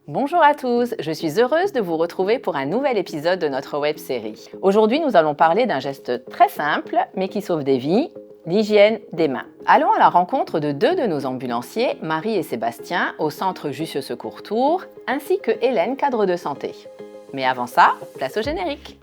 Bonjour à tous, je suis heureuse de vous retrouver pour un nouvel épisode de notre web-série. Aujourd'hui, nous allons parler d'un geste très simple, mais qui sauve des vies, l'hygiène des mains. Allons à la rencontre de deux de nos ambulanciers, Marie et Sébastien, au centre Jussieu Secours Tours, ainsi que Hélène, cadre de santé. Mais avant ça, place au générique.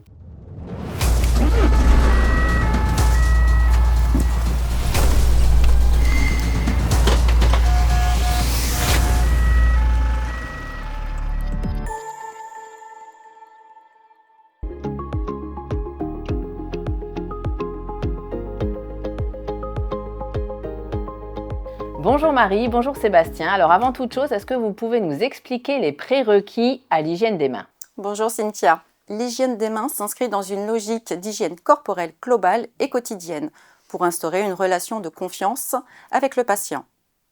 Bonjour Marie, bonjour Sébastien. Alors avant toute chose, est-ce que vous pouvez nous expliquer les prérequis à l'hygiène des mains ? Bonjour Cynthia. L'hygiène des mains s'inscrit dans une logique d'hygiène corporelle globale et quotidienne pour instaurer une relation de confiance avec le patient,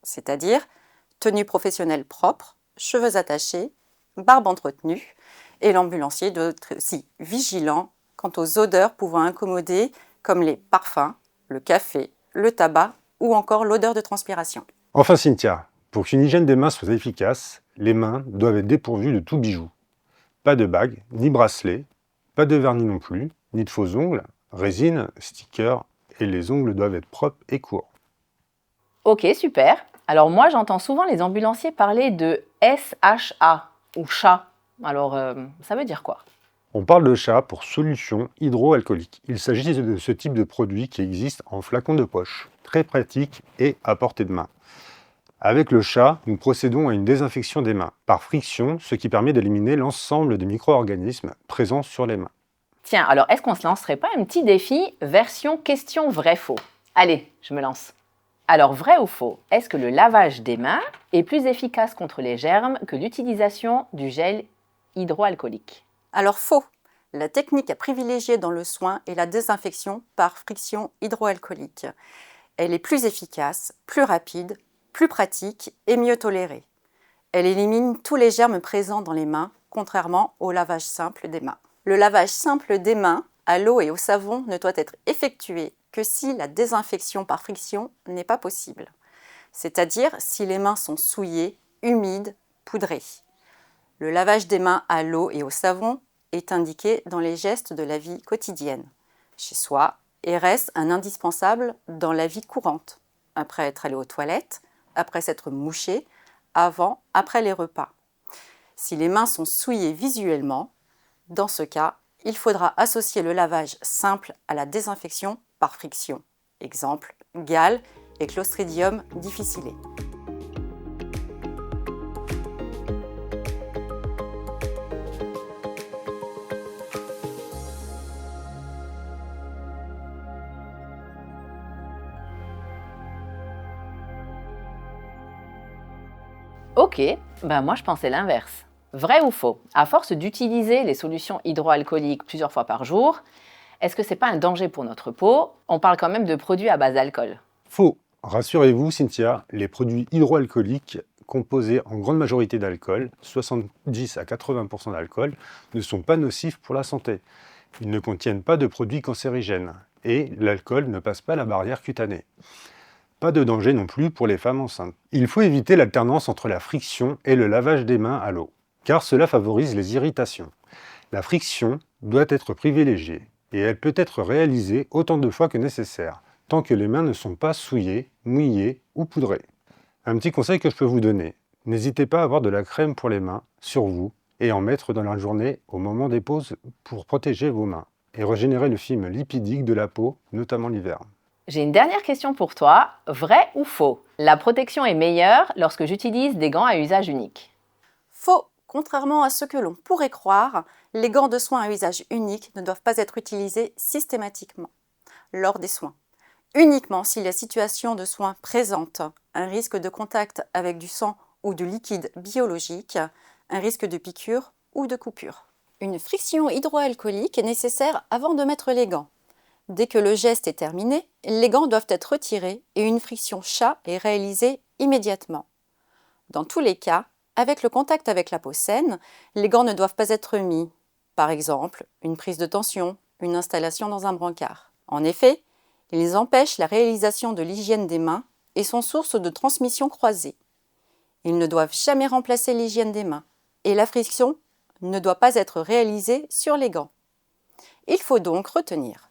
c'est-à-dire tenue professionnelle propre, cheveux attachés, barbe entretenue, et l'ambulancier doit être aussi vigilant quant aux odeurs pouvant incommoder comme les parfums, le café, le tabac ou encore l'odeur de transpiration. Enfin Cynthia, pour qu'une hygiène des mains soit efficace, les mains doivent être dépourvues de tout bijou. Pas de bague, ni bracelet, pas de vernis non plus, ni de faux ongles, résine, stickers, et les ongles doivent être propres et courts. Ok, super. Alors moi, j'entends souvent les ambulanciers parler de SHA, ou chat. Alors, ça veut dire quoi ? On parle de chat pour solution hydroalcoolique. Il s'agit de ce type de produit qui existe en flacon de poche, très pratique et à portée de main. Avec le chat, nous procédons à une désinfection des mains, par friction, ce qui permet d'éliminer l'ensemble des micro-organismes présents sur les mains. Tiens, alors est-ce qu'on se lancerait pas un petit défi version question vrai-faux ? Allez, je me lance. Alors, vrai ou faux, est-ce que le lavage des mains est plus efficace contre les germes que l'utilisation du gel hydroalcoolique ? Alors faux. La technique à privilégier dans le soin est la désinfection par friction hydroalcoolique. Elle est plus efficace, plus rapide, plus pratique et mieux tolérée. Elle élimine tous les germes présents dans les mains, contrairement au lavage simple des mains. Le lavage simple des mains à l'eau et au savon ne doit être effectué que si la désinfection par friction n'est pas possible, c'est-à-dire si les mains sont souillées, humides, poudrées. Le lavage des mains à l'eau et au savon est indiqué dans les gestes de la vie quotidienne, chez soi, et reste un indispensable dans la vie courante, après être allé aux toilettes, après s'être mouché, avant, après les repas. Si les mains sont souillées visuellement, dans ce cas, il faudra associer le lavage simple à la désinfection par friction. Exemple, gale et Clostridium difficile. Ok, moi je pensais l'inverse. Vrai ou faux ? À force d'utiliser les solutions hydroalcooliques plusieurs fois par jour, est-ce que c'est pas un danger pour notre peau ? On parle quand même de produits à base d'alcool. Faux. Rassurez-vous Cynthia, les produits hydroalcooliques composés en grande majorité d'alcool, 70 à 80% d'alcool, ne sont pas nocifs pour la santé. Ils ne contiennent pas de produits cancérigènes et l'alcool ne passe pas la barrière cutanée. Pas de danger non plus pour les femmes enceintes. Il faut éviter l'alternance entre la friction et le lavage des mains à l'eau, car cela favorise les irritations. La friction doit être privilégiée et elle peut être réalisée autant de fois que nécessaire, tant que les mains ne sont pas souillées, mouillées ou poudrées. Un petit conseil que je peux vous donner, n'hésitez pas à avoir de la crème pour les mains sur vous et en mettre dans la journée au moment des pauses pour protéger vos mains et régénérer le film lipidique de la peau, notamment l'hiver. J'ai une dernière question pour toi. Vrai ou faux ? La protection est meilleure lorsque j'utilise des gants à usage unique. Faux. Contrairement à ce que l'on pourrait croire, les gants de soins à usage unique ne doivent pas être utilisés systématiquement lors des soins. Uniquement si la situation de soin présente un risque de contact avec du sang ou du liquide biologique, un risque de piqûre ou de coupure. Une friction hydroalcoolique est nécessaire avant de mettre les gants. Dès que le geste est terminé, les gants doivent être retirés et une friction chat est réalisée immédiatement. Dans tous les cas, avec le contact avec la peau saine, les gants ne doivent pas être mis. Par exemple, une prise de tension, une installation dans un brancard. En effet, ils empêchent la réalisation de l'hygiène des mains et sont source de transmission croisée. Ils ne doivent jamais remplacer l'hygiène des mains. et la friction ne doit pas être réalisée sur les gants. Il faut donc retenir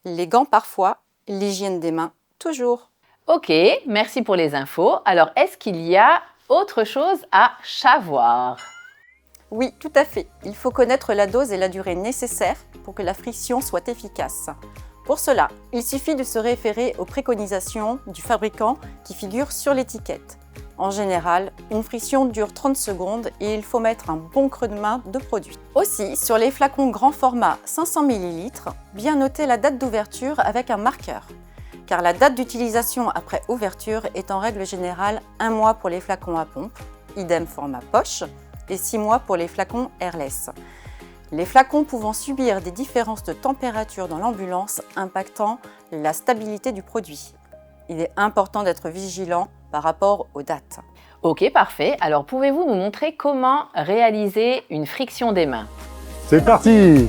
les gants parfois, l'hygiène des mains toujours. Ok, merci pour les infos. Alors, est-ce qu'il y a autre chose à savoir? Oui, tout à fait. Il faut connaître la dose et la durée nécessaires pour que la friction soit efficace. Pour cela, il suffit de se référer aux préconisations du fabricant qui figurent sur l'étiquette. En général, une friction dure 30 secondes et il faut mettre un bon creux de main de produit. Aussi, sur les flacons grand format 500 ml, bien noter la date d'ouverture avec un marqueur. Car la date d'utilisation après ouverture est en règle générale 1 mois pour les flacons à pompe, idem format poche, et 6 mois pour les flacons airless. Les flacons pouvant subir des différences de température dans l'ambulance impactant la stabilité du produit. Il est important d'être vigilant par rapport aux dates. Ok, parfait. Alors, pouvez-vous nous montrer comment réaliser une friction des mains? C'est parti!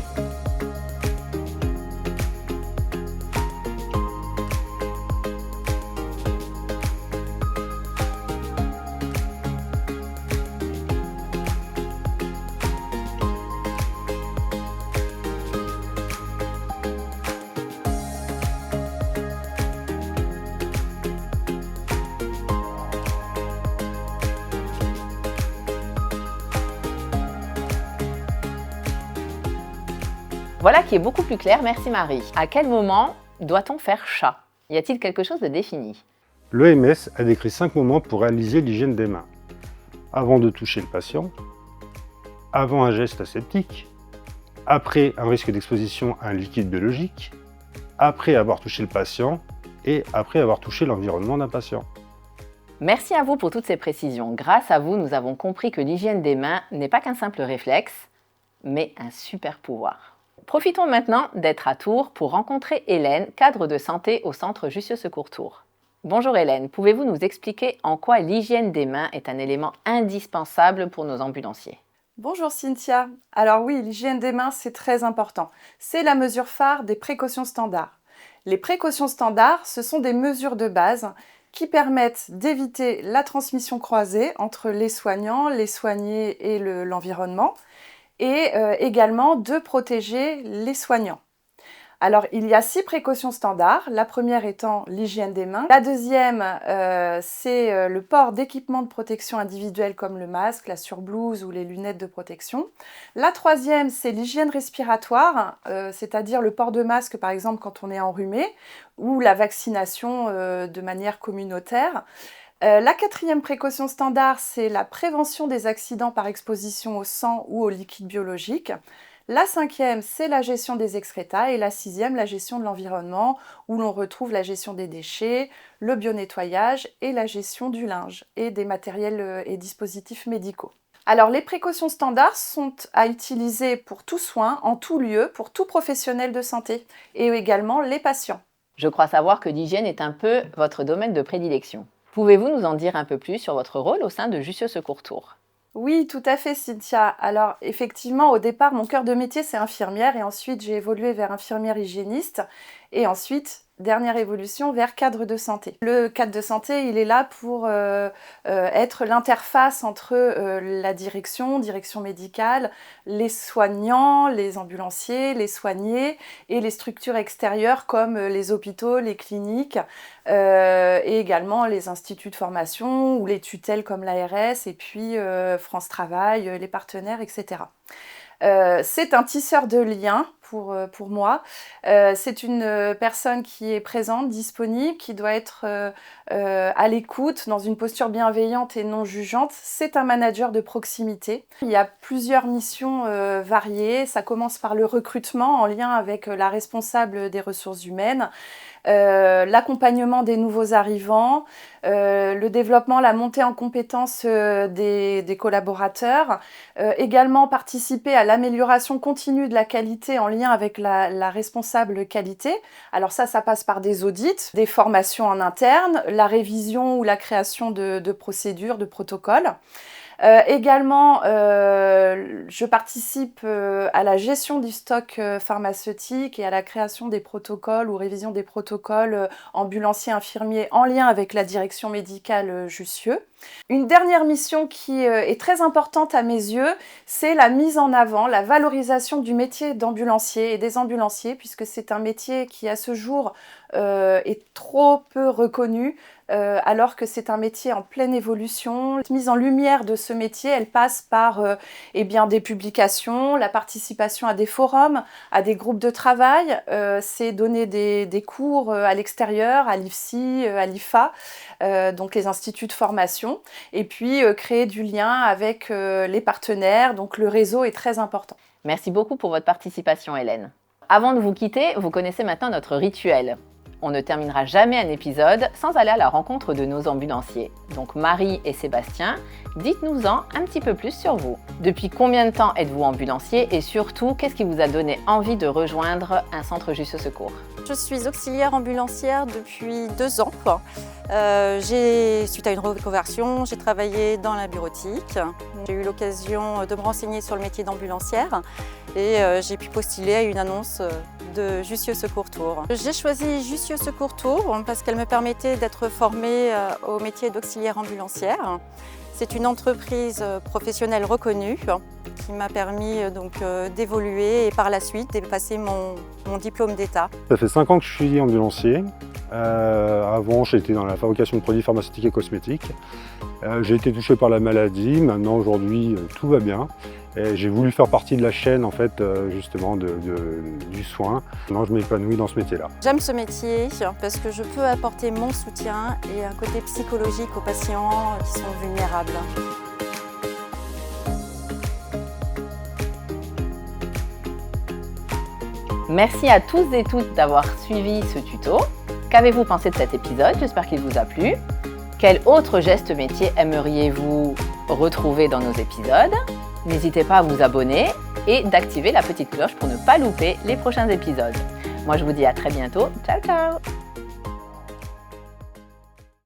Voilà qui est beaucoup plus clair, merci Marie. À quel moment doit-on faire ça? Y a-t-il quelque chose de défini? L'OMS a décrit 5 moments pour réaliser l'hygiène des mains. Avant de toucher le patient, avant un geste aseptique, après un risque d'exposition à un liquide biologique, après avoir touché le patient et après avoir touché l'environnement d'un patient. Merci à vous pour toutes ces précisions. Grâce à vous, nous avons compris que l'hygiène des mains n'est pas qu'un simple réflexe, mais un super pouvoir. Profitons maintenant d'être à Tours pour rencontrer Hélène, cadre de santé au centre Jussieu Secours Tours. Bonjour Hélène, pouvez-vous nous expliquer en quoi l'hygiène des mains est un élément indispensable pour nos ambulanciers? Bonjour Cynthia. Alors oui, l'hygiène des mains, c'est très important. C'est la mesure phare des précautions standards. Les précautions standards, ce sont des mesures de base qui permettent d'éviter la transmission croisée entre les soignants, les soignés et l'environnement, et également de protéger les soignants. Alors, il y a 6 précautions standards, la première étant l'hygiène des mains. La deuxième, c'est le port d'équipements de protection individuelle comme le masque, la surblouse ou les lunettes de protection. La troisième, c'est l'hygiène respiratoire, c'est-à-dire le port de masque par exemple quand on est enrhumé, ou la vaccination de manière communautaire. La quatrième précaution standard, c'est la prévention des accidents par exposition au sang ou au liquide biologique. La cinquième, c'est la gestion des excréta et la sixième, la gestion de l'environnement où l'on retrouve la gestion des déchets, le bio-nettoyage et la gestion du linge et des matériels et dispositifs médicaux. Alors les précautions standards sont à utiliser pour tout soin, en tout lieu, pour tout professionnel de santé et également les patients. Je crois savoir que l'hygiène est un peu votre domaine de prédilection. Pouvez-vous nous en dire un peu plus sur votre rôle au sein de Jussieu Secours Tours? Oui, tout à fait, Cynthia. Alors, effectivement, au départ, mon cœur de métier, c'est infirmière, et ensuite, j'ai évolué vers infirmière hygiéniste, et ensuite, dernière évolution, vers cadre de santé. Le cadre de santé, il est là pour être l'interface entre la direction médicale, les soignants, les ambulanciers, les soignés, et les structures extérieures comme les hôpitaux, les cliniques, et également les instituts de formation ou les tutelles comme l'ARS et puis France Travail, les partenaires, etc. C'est un tisseur de liens pour moi. C'est une personne qui est présente, disponible, qui doit être à l'écoute, dans une posture bienveillante et non jugeante. C'est un manager de proximité. Il y a plusieurs missions variées. Ça commence par le recrutement en lien avec la responsable des ressources humaines, l'accompagnement des nouveaux arrivants, le développement, la montée en compétences des collaborateurs, également participer à l'amélioration continue de la qualité en lien avec la responsable qualité. Alors ça passe par des audits, des formations en interne, la révision ou la création de procédures, de protocoles. Également, je participe à la gestion du stock pharmaceutique et à la création des protocoles ou révision des protocoles ambulanciers infirmiers en lien avec la direction médicale Jussieu. Une dernière mission qui est très importante à mes yeux, c'est la mise en avant, la valorisation du métier d'ambulancier et des ambulanciers, puisque c'est un métier qui à ce jour est trop peu reconnu, alors que c'est un métier en pleine évolution. La mise en lumière de ce métier, elle passe par des publications, la participation à des forums, à des groupes de travail, c'est donner des cours à l'extérieur, à l'IFSI, à l'IFA, donc les instituts de formation, et puis créer du lien avec les partenaires, donc le réseau est très important. Merci beaucoup pour votre participation, Hélène. Avant de vous quitter, vous connaissez maintenant notre rituel. On ne terminera jamais un épisode sans aller à la rencontre de nos ambulanciers. Donc Marie et Sébastien, dites-nous-en un petit peu plus sur vous. Depuis combien de temps êtes-vous ambulancier et surtout, qu'est-ce qui vous a donné envie de rejoindre un centre Jussieu Secours? Je suis auxiliaire ambulancière depuis 2 ans. Suite à une reconversion, j'ai travaillé dans la bureautique. J'ai eu l'occasion de me renseigner sur le métier d'ambulancière et j'ai pu postuler à une annonce de Jussieu Secours Tours. J'ai choisi Jussieu Secours Tours parce qu'elle me permettait d'être formée au métier d'auxiliaire ambulancière. C'est une entreprise professionnelle reconnue qui m'a permis d'évoluer et par la suite de passer mon diplôme d'État. Ça fait 5 ans que je suis ambulancier. Avant, j'étais dans la fabrication de produits pharmaceutiques et cosmétiques. J'ai été touché par la maladie. Maintenant, aujourd'hui, tout va bien. J'ai voulu faire partie de la chaîne en fait, justement du soin. Maintenant, je m'épanouis dans ce métier-là. J'aime ce métier parce que je peux apporter mon soutien et un côté psychologique aux patients qui sont vulnérables. Merci à tous et toutes d'avoir suivi ce tuto. Qu'avez-vous pensé de cet épisode? J'espère qu'il vous a plu. Quel autre geste métier aimeriez-vous retrouver dans nos épisodes? N'hésitez pas à vous abonner et d'activer la petite cloche pour ne pas louper les prochains épisodes. Moi, je vous dis à très bientôt. Ciao, ciao!